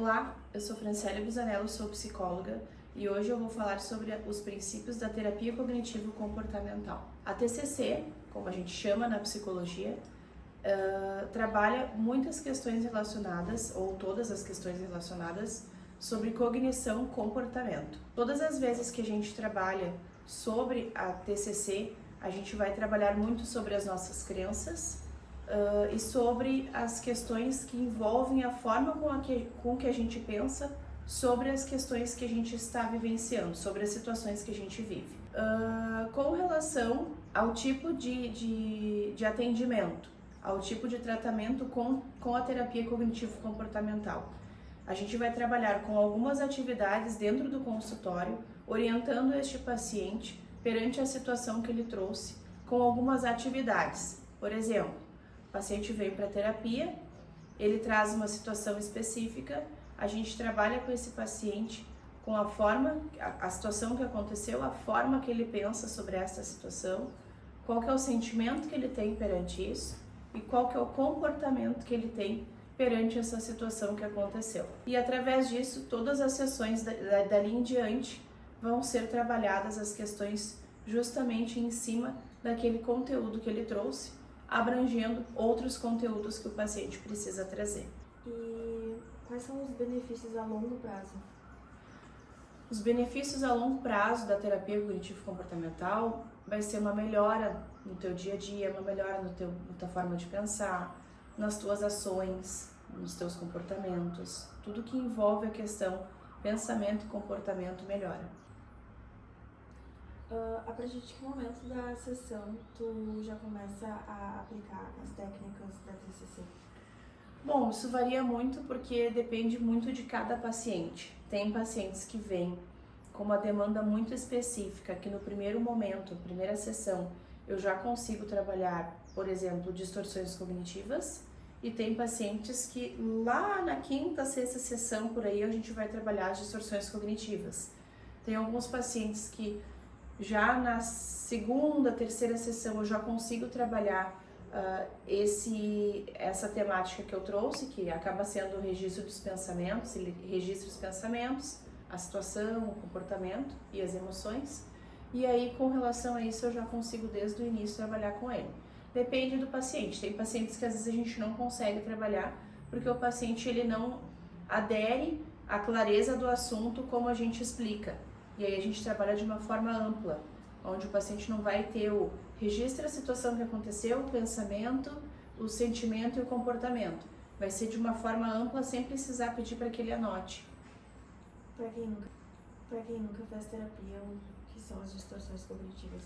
Olá, eu sou Franciele Busanello, sou psicóloga e hoje eu vou falar sobre os princípios da terapia cognitivo-comportamental. A TCC, como a gente chama na psicologia, trabalha muitas questões relacionadas, ou todas as questões relacionadas, sobre cognição e comportamento. Todas as vezes que a gente trabalha sobre a TCC, a gente vai trabalhar muito sobre as nossas crenças, e sobre as questões que envolvem a forma com que a gente pensa sobre as questões que a gente está vivenciando, sobre as situações que a gente vive. Com relação ao tipo de atendimento, ao tipo de tratamento com a terapia cognitivo-comportamental, a gente vai trabalhar com algumas atividades dentro do consultório, orientando este paciente perante a situação que ele trouxe, com algumas atividades. Por exemplo, o paciente veio para terapia, ele traz uma situação específica, a gente trabalha com esse paciente com a forma, a situação que aconteceu, a forma que ele pensa sobre essa situação, qual que é o sentimento que ele tem perante isso e qual que é o comportamento que ele tem perante essa situação que aconteceu. E através disso, todas as sessões dali em diante vão ser trabalhadas as questões justamente em cima daquele conteúdo que ele trouxe, abrangendo outros conteúdos que o paciente precisa trazer. E quais são os benefícios a longo prazo? Os benefícios a longo prazo da terapia cognitivo-comportamental vai ser uma melhora no teu dia a dia, uma melhora na tua forma de pensar, nas tuas ações, nos teus comportamentos. Tudo que envolve a questão pensamento e comportamento melhora. A partir de que momento da sessão tu já começa a aplicar as técnicas da TCC? Bom, isso varia muito porque depende muito de cada paciente. Tem pacientes que vêm com uma demanda muito específica, que no primeiro momento, primeira sessão, eu já consigo trabalhar, por exemplo, distorções cognitivas, e tem pacientes que lá na quinta, sexta sessão, por aí, a gente vai trabalhar as distorções cognitivas. Tem alguns pacientes que já na segunda, terceira sessão eu já consigo trabalhar essa temática que eu trouxe, que acaba sendo o registro dos pensamentos, ele registra os pensamentos, a situação, o comportamento e as emoções. E aí, com relação a isso, eu já consigo desde o início trabalhar com ele. Depende do paciente. Tem pacientes que às vezes a gente não consegue trabalhar porque o paciente ele não adere à clareza do assunto como a gente explica. E aí a gente trabalha de uma forma ampla, onde o paciente não vai ter o registro da situação que aconteceu, o pensamento, o sentimento e o comportamento. Vai ser de uma forma ampla, sem precisar pedir para que ele anote. Para quem nunca fez terapia, o que são as distorções cognitivas?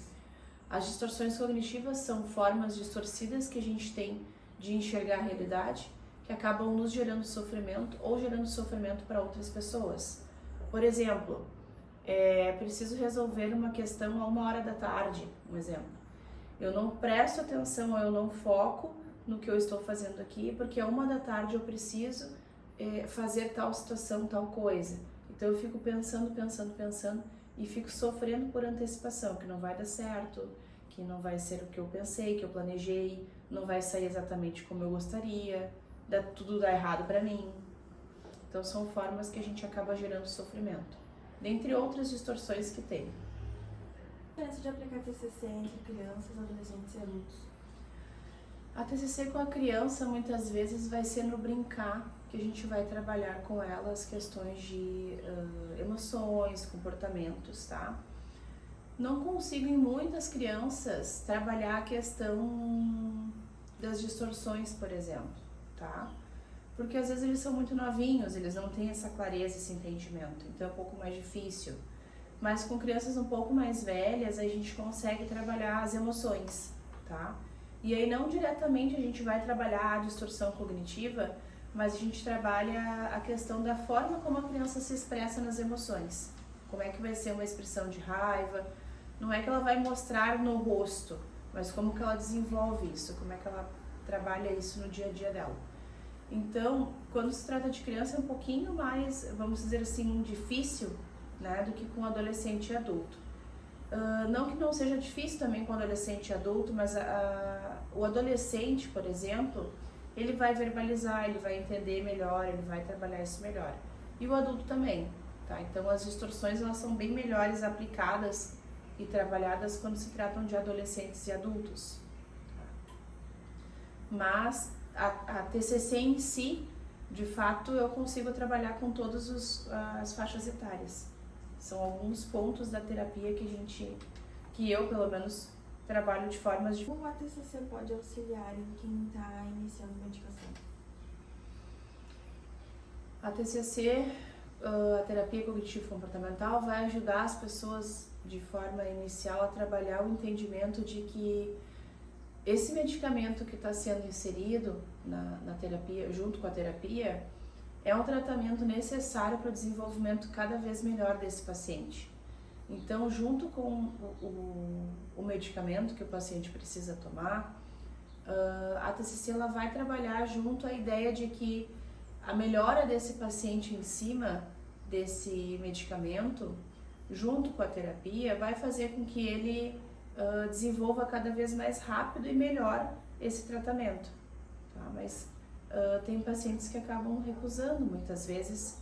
As distorções cognitivas são formas distorcidas que a gente tem de enxergar a realidade, que acabam nos gerando sofrimento ou gerando sofrimento para outras pessoas. Por exemplo, preciso resolver uma questão a 1h da tarde, um exemplo. Eu não presto atenção, eu não foco no que eu estou fazendo aqui, porque a 1h da tarde eu preciso fazer tal situação, tal coisa. Então eu fico pensando e fico sofrendo por antecipação, que não vai dar certo, que não vai ser o que eu pensei, que eu planejei, não vai sair exatamente como eu gostaria, tudo dá errado para mim. Então são formas que a gente acaba gerando sofrimento, dentre outras distorções que tem. A diferença de aplicar TCC entre crianças, adolescentes e adultos? A TCC com a criança muitas vezes vai ser no brincar que a gente vai trabalhar com ela as questões de emoções, comportamentos, tá? Não consigo em muitas crianças trabalhar a questão das distorções, por exemplo, tá? Porque às vezes eles são muito novinhos, eles não têm essa clareza, esse entendimento, então é um pouco mais difícil. Mas com crianças um pouco mais velhas, a gente consegue trabalhar as emoções, tá? E aí não diretamente a gente vai trabalhar a distorção cognitiva, mas a gente trabalha a questão da forma como a criança se expressa nas emoções. Como é que vai ser uma expressão de raiva, não é que ela vai mostrar no rosto, mas como que ela desenvolve isso, como é que ela trabalha isso no dia a dia dela. Então, quando se trata de criança é um pouquinho mais, vamos dizer assim, difícil, né, do que com adolescente e adulto. Não que não seja difícil também com adolescente e adulto, mas o adolescente, por exemplo, ele vai verbalizar, ele vai entender melhor, ele vai trabalhar isso melhor. E o adulto também, tá? Então as distorções elas são bem melhores aplicadas e trabalhadas quando se tratam de adolescentes e adultos. Mas a TCC em si, de fato, eu consigo trabalhar com todas as faixas etárias. São alguns pontos da terapia que eu, pelo menos, trabalho de formas de... Como a TCC pode auxiliar em quem está iniciando medicação? A TCC, a terapia cognitivo-comportamental, vai ajudar as pessoas de forma inicial a trabalhar o entendimento de que esse medicamento que está sendo inserido na terapia, junto com a terapia, é um tratamento necessário para o desenvolvimento cada vez melhor desse paciente. Então, junto com o medicamento que o paciente precisa tomar, a TCC ela vai trabalhar junto à ideia de que a melhora desse paciente em cima desse medicamento, junto com a terapia, vai fazer com que ele desenvolva cada vez mais rápido e melhor esse tratamento. Tá? Mas tem pacientes que acabam recusando muitas vezes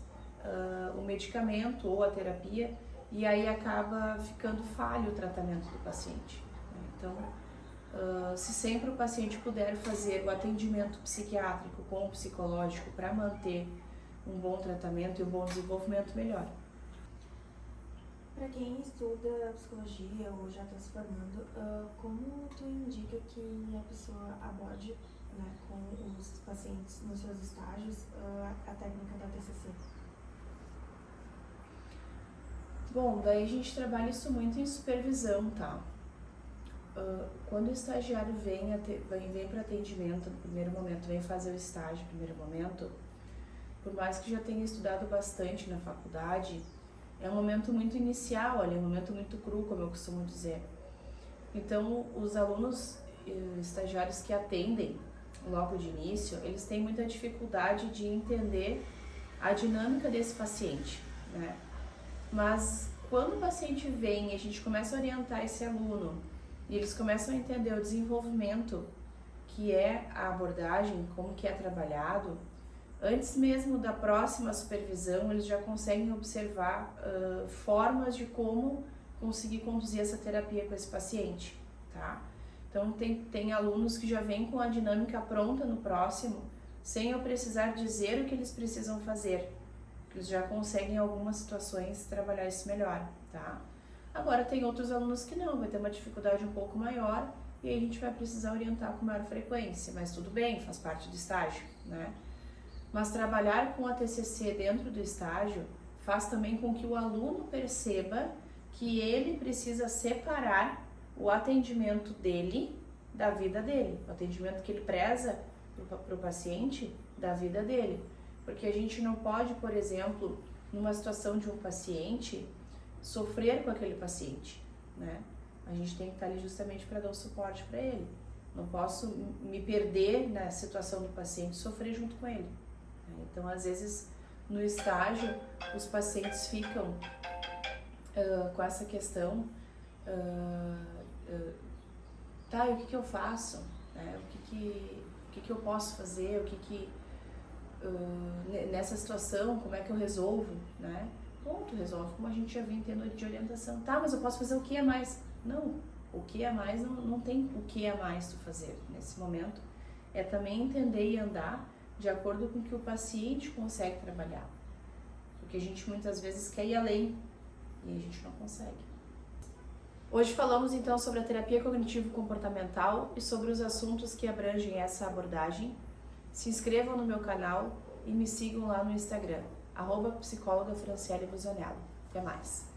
o medicamento ou a terapia e aí acaba ficando falho o tratamento do paciente. Né? Então, se sempre o paciente puder fazer o atendimento psiquiátrico com o psicológico para manter um bom tratamento e um bom desenvolvimento, melhor. Para quem estuda psicologia ou já está se formando, como tu indica que a pessoa aborde, né, com os pacientes nos seus estágios a técnica da TCC? Bom, daí a gente trabalha isso muito em supervisão, tá? Quando o estagiário vem para atendimento no primeiro momento, vem fazer o estágio no primeiro momento, por mais que já tenha estudado bastante na faculdade, é um momento muito inicial, é um momento muito cru, como eu costumo dizer. Então, os alunos estagiários que atendem logo de início, eles têm muita dificuldade de entender a dinâmica desse paciente, né? Mas quando o paciente vem e a gente começa a orientar esse aluno e eles começam a entender o desenvolvimento que é a abordagem, como que é trabalhado, antes mesmo da próxima supervisão, eles já conseguem observar formas de como conseguir conduzir essa terapia com esse paciente, tá? Então, tem alunos que já vêm com a dinâmica pronta no próximo, sem eu precisar dizer o que eles precisam fazer. Eles já conseguem, em algumas situações, trabalhar isso melhor, tá? Agora, tem outros alunos que não, vai ter uma dificuldade um pouco maior e aí a gente vai precisar orientar com maior frequência, mas tudo bem, faz parte do estágio, né? Mas trabalhar com a TCC dentro do estágio faz também com que o aluno perceba que ele precisa separar o atendimento dele da vida dele, o atendimento que ele preza para o paciente da vida dele. Porque a gente não pode, por exemplo, numa situação de um paciente, sofrer com aquele paciente, né? A gente tem que estar ali justamente para dar o suporte para ele. Não posso me perder na situação do paciente e sofrer junto com ele. Então, às vezes, no estágio, os pacientes ficam com essa questão, tá, e o que eu faço? Né? O que eu posso fazer? Nessa situação, como é que eu resolvo? Né? Bom, tu resolve como a gente já vem tendo de orientação. Tá, mas eu posso fazer o que a mais? Não, o que a mais não tem o que a mais tu fazer nesse momento. É também entender e andar de acordo com o que o paciente consegue trabalhar. Porque a gente muitas vezes quer ir além e a gente não consegue. Hoje falamos então sobre a terapia cognitivo-comportamental e sobre os assuntos que abrangem essa abordagem. Se inscrevam no meu canal e me sigam lá no Instagram, @psicóloga Franciele Busanello. Até mais!